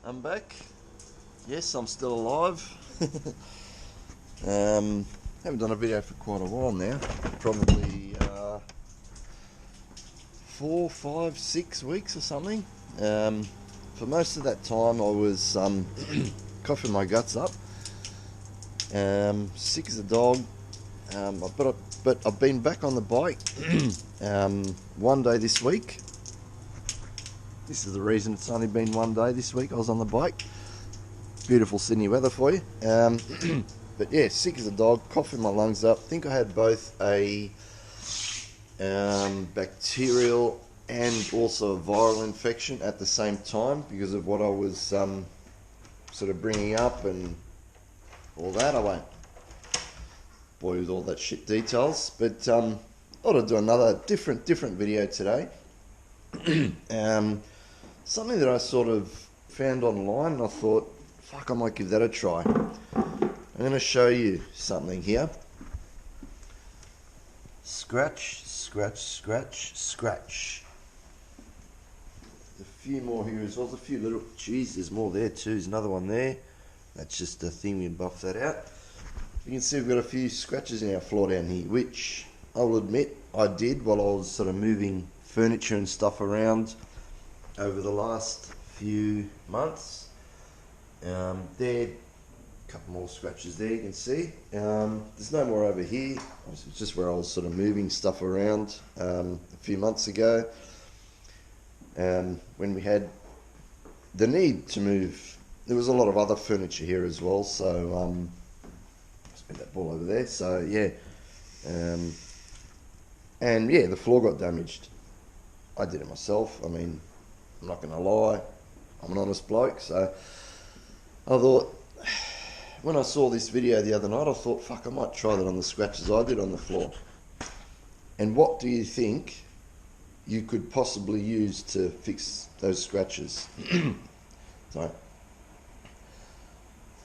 I'm back. Yes, I'm still alive. Haven't done a video for quite a while now. Probably 4, 5, 6 weeks or something. For most of that time, I was coughing my guts up. Sick as a dog. But I've been back on the bike one day this week. This is the reason it's only been one day this week. I was on the bike. Beautiful Sydney weather for you. But yeah, sick as a dog, coughing my lungs up. I think I had both a bacterial and also a viral infection at the same time because of what I was sort of bringing up and all that. I won't bore you with all that shit details, but I thought I'd do another different video today. Something that I sort of found online and I thought, fuck, I might give that a try. I'm going to show you something here. Scratch, scratch, scratch, scratch. A few more here as well. There's a few little, geez, there's more there too. There's another one there. That's just a thing, we buff that out. You can see we've got a few scratches in our floor down here, which I will admit I did while I was sort of moving furniture and stuff around over the last few months. There, a couple more scratches there you can see. There's no more over here. It's just where I was sort of moving stuff around a few months ago. When we had the need to move, there was a lot of other furniture here as well, so spin that ball over there. So yeah, and yeah, the floor got damaged. I did it myself. I mean, I'm not going to lie, I'm an honest bloke, so I thought, when I saw this video the other night, I thought, fuck, I might try that on the scratches I did on the floor. And what do you think you could possibly use to fix those scratches? So,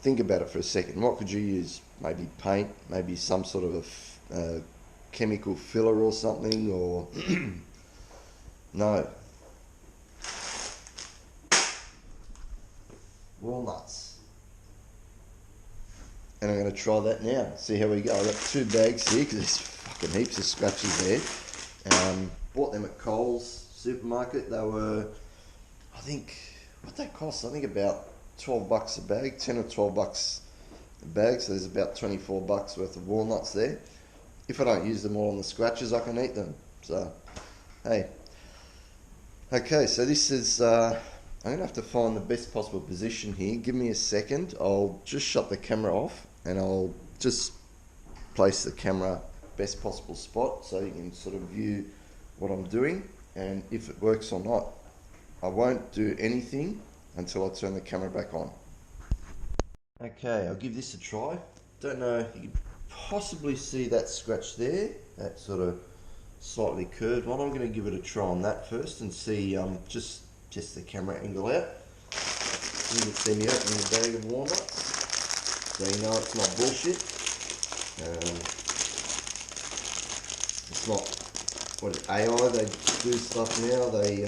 think about it for a second. What could you use? Maybe paint, maybe some sort of a chemical filler or something, or no. Walnuts. And I'm going to try that now, see how we go. I've got 2 bags here because there's fucking heaps of scratches there. Bought them at Coles supermarket. They were, I think, what they cost? I think about $12 a bag, 10 or 12 bucks a bag. So there's about 24 bucks worth of walnuts there. If I don't use them all on the scratches, I can eat them. So, hey. Okay, so this is, I'm going to have to find the best possible position here. Give me a second. I'll just shut the camera off and I'll just place the camera best possible spot so you can sort of view what I'm doing and if it works or not. I won't do anything until I turn the camera back on. Okay, I'll give this a try. Don't know if you can possibly see that scratch there, that sort of slightly curved one. I'm going to give it a try on that first and see, just the camera angle out. You can see me opening a bag of walnuts, so you know it's not bullshit. It's not what AI, they do stuff now. They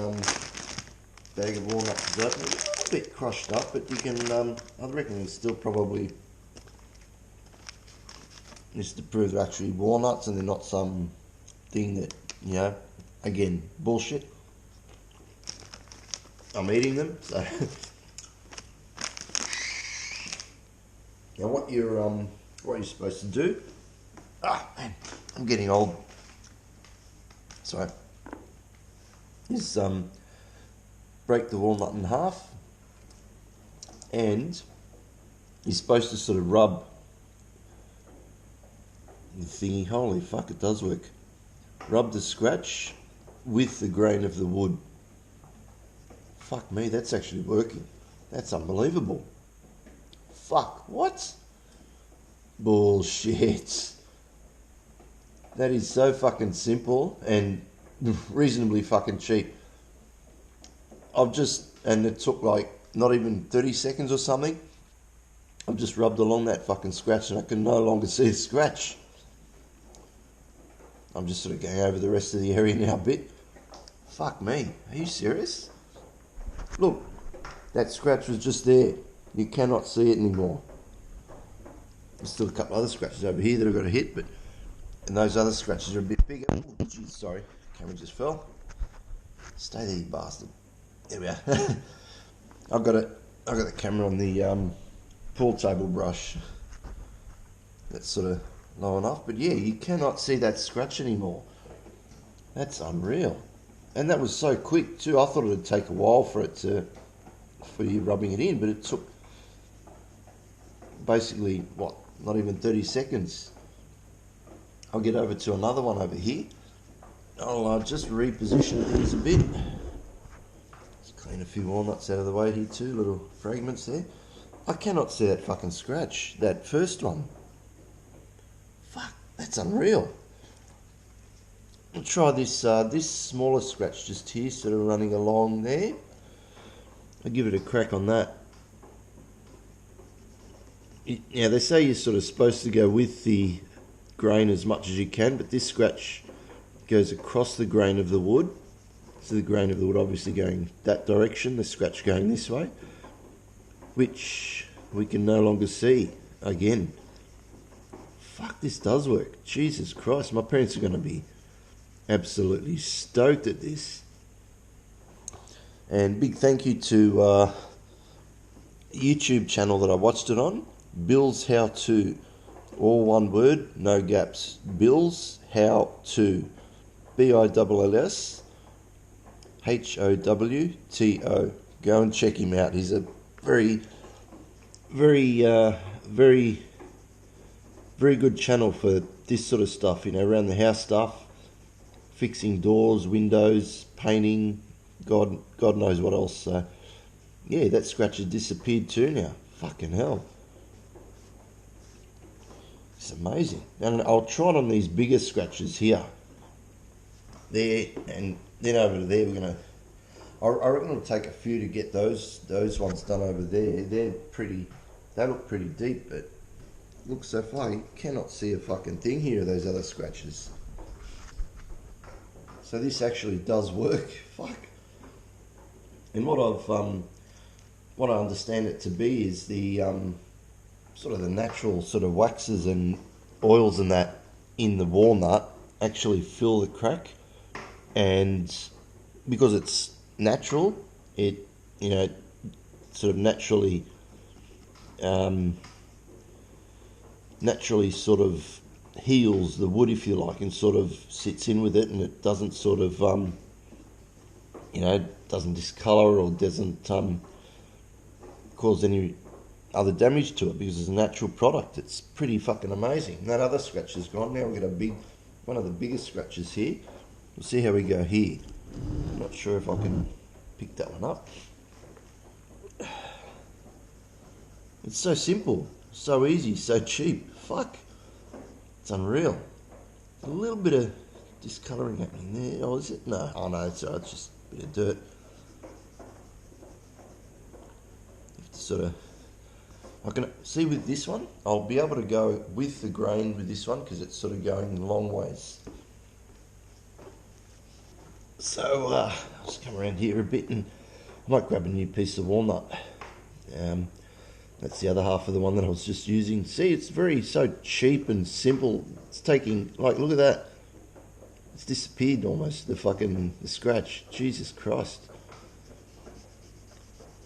bag of walnuts is open, a little bit crushed up, but you can I reckon it's still probably just to prove they're actually walnuts and they're not some thing that, you know, again, bullshit. I'm eating them, so now what you're supposed to do, man, I'm getting old, sorry, is break the walnut in half and you're supposed to sort of rub the thingy. Holy fuck, it does work. Rub the scratch with the grain of the wood. Fuck me, that's actually working. That's unbelievable. Fuck, what? Bullshit. That is so fucking simple and reasonably fucking cheap. And it took like not even 30 seconds or something. I've just rubbed along that fucking scratch and I can no longer see the scratch. I'm just sort of going over the rest of the area now a bit. Fuck me, are you serious? Look, That scratch was just there. You cannot see it anymore. There's still a couple other scratches over here that I've got to hit, but and those other scratches are a bit bigger. Oh, geez, sorry, camera just fell. Stay there, you bastard. There we are. I've got the camera on the pool table brush. That's sort of low enough, but yeah, you cannot see that scratch anymore. That's unreal, and that was so quick too. I thought it'd take a while for you rubbing it in, but it took basically what, not even 30 seconds. I'll get over to another one over here. I'll just reposition things a bit. Just clean a few walnuts out of the way here too, little fragments there. I cannot see that fucking scratch, that first one. Fuck, that's unreal. I'll try this this smaller scratch just here, sort of running along there. I'll give it a crack on that. Yeah, they say you're sort of supposed to go with the grain as much as you can, but this scratch goes across the grain of the wood. So the grain of the wood obviously going that direction, the scratch going this way, which we can no longer see again. Fuck, this does work. Jesus Christ, my parents are going to be absolutely stoked at this. And big thank you to YouTube channel that I watched it on, Bill's How To, all one word, no gaps. Bill's How To, BILLS HOWTO. Go and check him out. He's a very good channel for this sort of stuff, you know, around the house stuff, fixing doors, windows, painting, God knows what else. So yeah, that scratch has disappeared too now. Fucking hell. It's amazing. And I'll try it on these bigger scratches here. There, and then over to there we're gonna, I reckon it'll take a few to get those ones done over there. They look pretty deep, but look so far, you cannot see a fucking thing here of those other scratches. So this actually does work. Fuck. And what I understand it to be is the sort of the natural sort of waxes and oils and that in the walnut actually fill the crack, and because it's natural, it, you know, sort of naturally sort of heals the wood, if you like, and sort of sits in with it, and it doesn't sort of you know, doesn't discolor or doesn't cause any other damage to it, because it's a natural product. It's pretty fucking amazing. And that other scratch is gone. Now we've got one of the biggest scratches here. We'll see how we go here. I'm not sure if I can pick that one up. It's so simple, so easy, so cheap. Fuck. It's unreal. A little bit of discolouring happening there. Oh, is it? No. Oh, no, it's just a bit of dirt. You have to sort of... I can see with this one, I'll be able to go with the grain with this one because it's sort of going long ways. So I'll just come around here a bit and I might grab a new piece of walnut. That's the other half of the one that I was just using. See, it's so cheap and simple. It's taking, like, look at that. It's disappeared almost, the scratch. Jesus Christ.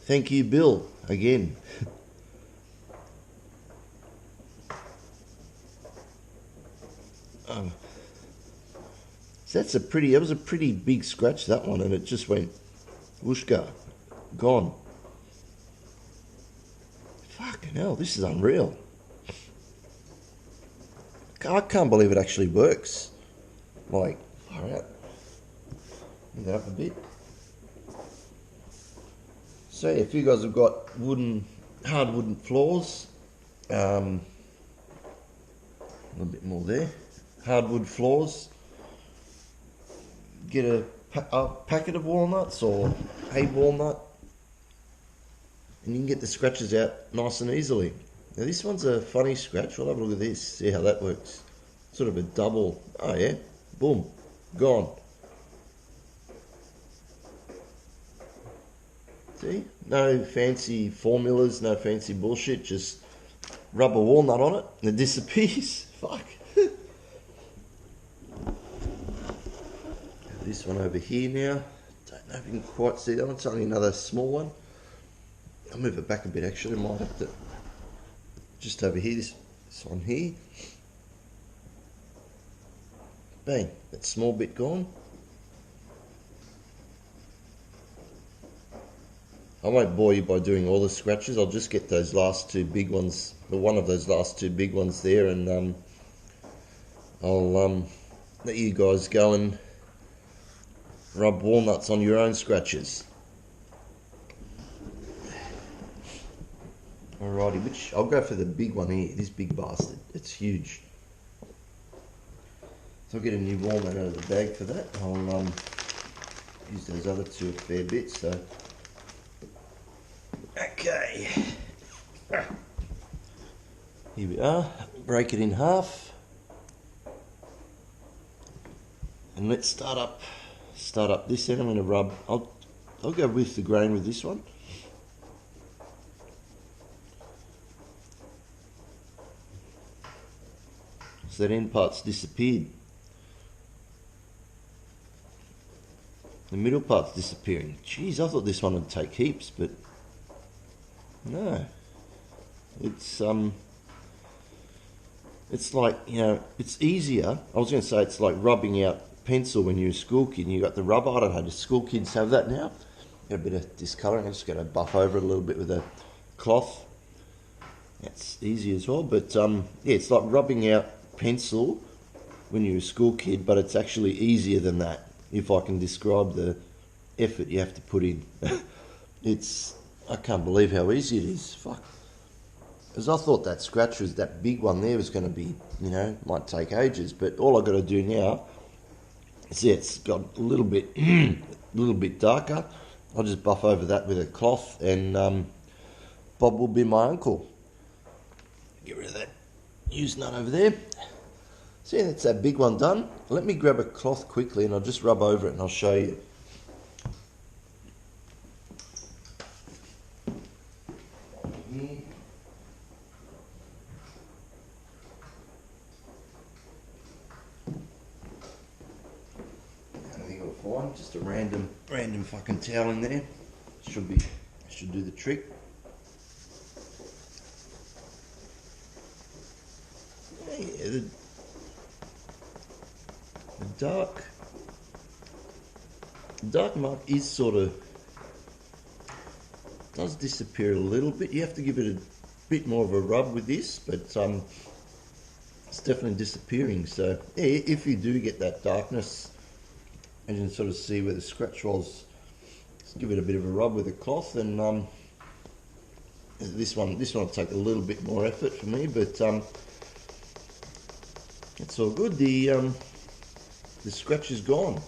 Thank you, Bill, again. So that was a pretty big scratch, that one, and it just went whooshka, gone. Fucking hell, this is unreal. I can't believe it actually works. Like, alright, move that up a bit. So yeah, if you guys have got hard wooden floors, a little bit more there, hardwood floors, get a packet of walnuts or a walnut, and you can get the scratches out nice and easily. Now this one's a funny scratch. We'll have a look at this, see how that works. Sort of a double, oh yeah, boom, gone. See, no fancy formulas, no fancy bullshit. Just rub a walnut on it and it disappears. Fuck. This one over here now. Don't know if you can quite see that one. It's only another small one. I'll move it back a bit actually. I might have to. Just over here, this one here. Bang, that small bit gone. I won't bore you by doing all the scratches. I'll just get those last two big ones, one of those last two big ones there, and I'll let you guys go and rub walnuts on your own scratches. Alrighty, which I'll go for the big one here, this big bastard. It's huge. So I'll get a new walnut out of the bag for that. I'll use those other two a fair bit, so. Okay. Here we are. Break it in half. And let's start up this end. I'm gonna rub, I'll go with the grain with this one. So that end part's disappeared. The middle part's disappearing. Jeez, I thought this one would take heaps, but no. It's like, you know, it's easier. I was going to say it's like rubbing out pencil when you're a school kid and you got the rubber. I don't know, do school kids have that now? Got a bit of discolouring. I'm just going to buff over it a little bit with a cloth. That's easy as well, but yeah, it's like rubbing out pencil when you're a school kid, but it's actually easier than that, if I can describe the effort you have to put in. I can't believe how easy it is. Fuck. Because I thought that scratch was, that big one there was going to be, you know, might take ages, but all I've got to do now is, yeah, it's got a little bit darker. I'll just buff over that with a cloth, and Bob will be my uncle. Get rid of that used nut over there. So yeah, that's that big one done. Let me grab a cloth quickly and I'll just rub over it and I'll show you. I think it'll fine. Just a random fucking towel in there. Should do the trick. Yeah, the dark mark is sort of, does disappear a little bit. You have to give it a bit more of a rub with this, but it's definitely disappearing. So yeah, if you do get that darkness and you can sort of see where the scratch was, just give it a bit of a rub with a cloth, and this one will take a little bit more effort for me, but it's all good. The scratch is gone.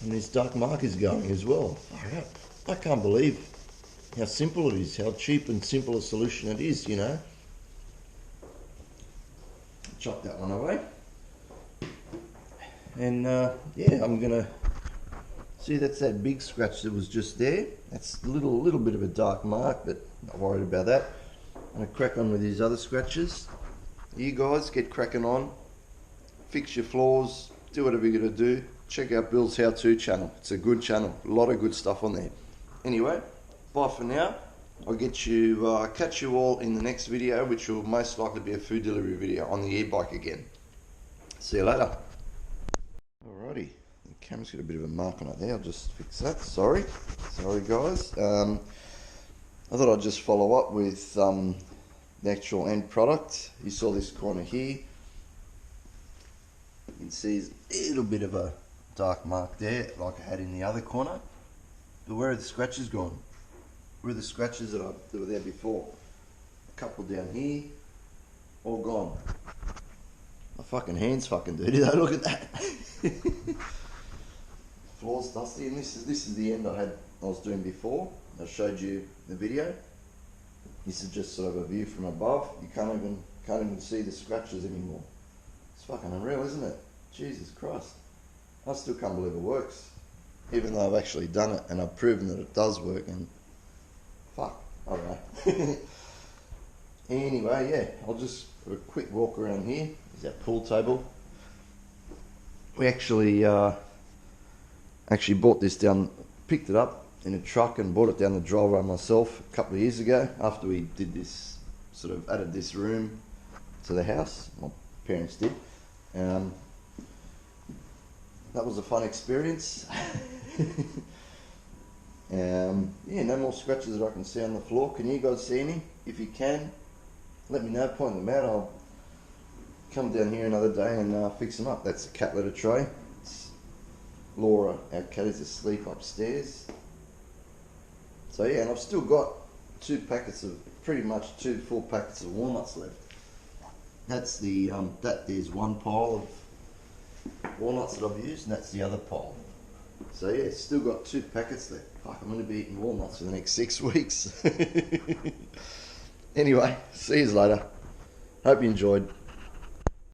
And this dark mark is going as well. Alright. I can't believe how simple it is, how cheap and simple a solution it is, you know. Chop that one away. And yeah, I'm gonna see, that's that big scratch that was just there. That's a little bit of a dark mark, but not worried about that. I'm gonna crack on with these other scratches. You guys get cracking on, fix your flaws, do whatever you're gonna do. Check out Bill's How To channel. It's a good channel, a lot of good stuff on there. Anyway, bye for now. I'll get you, catch you all in the next video, which will most likely be a food delivery video on the e-bike again. See you later. Alrighty, the camera's got a bit of a mark on it there. I'll just fix that. Sorry guys. I thought I'd just follow up with the actual end product. You saw this corner here. You can see a little bit of a dark mark there, like I had in the other corner. But where are the scratches gone? Where are the scratches that were there before? A couple down here, all gone. My fucking hands fucking dirty though, look at that. Floor's dusty, and this is the end I was doing before. I showed you the video. This is just sort of a view from above. You can't even see the scratches anymore. It's fucking unreal, isn't it? Jesus Christ. I still can't believe it works. even though I've actually done it and I've proven that it does work. And fuck, I don't know. Anyway, yeah, I'll just have a quick walk around here. There's our pool table. We actually bought this down, picked it up in a truck and brought it down the driveway myself a couple of years ago after we did this, sort of added this room to the house. My parents did. That was a fun experience. Yeah, no more scratches that I can see on the floor. Can you guys see any? If you can, let me know, point them out. I'll come down here another day and fix them up. That's the cat litter tray. It's Laura, our cat, is asleep upstairs. So yeah, and I've still got pretty much two full packets of walnuts left. That's the that is one pile of walnuts that I've used, and that's the other pile. So yeah, still got 2 packets left. Fuck, I'm going to be eating walnuts for the next 6 weeks. Anyway, see you later. Hope you enjoyed.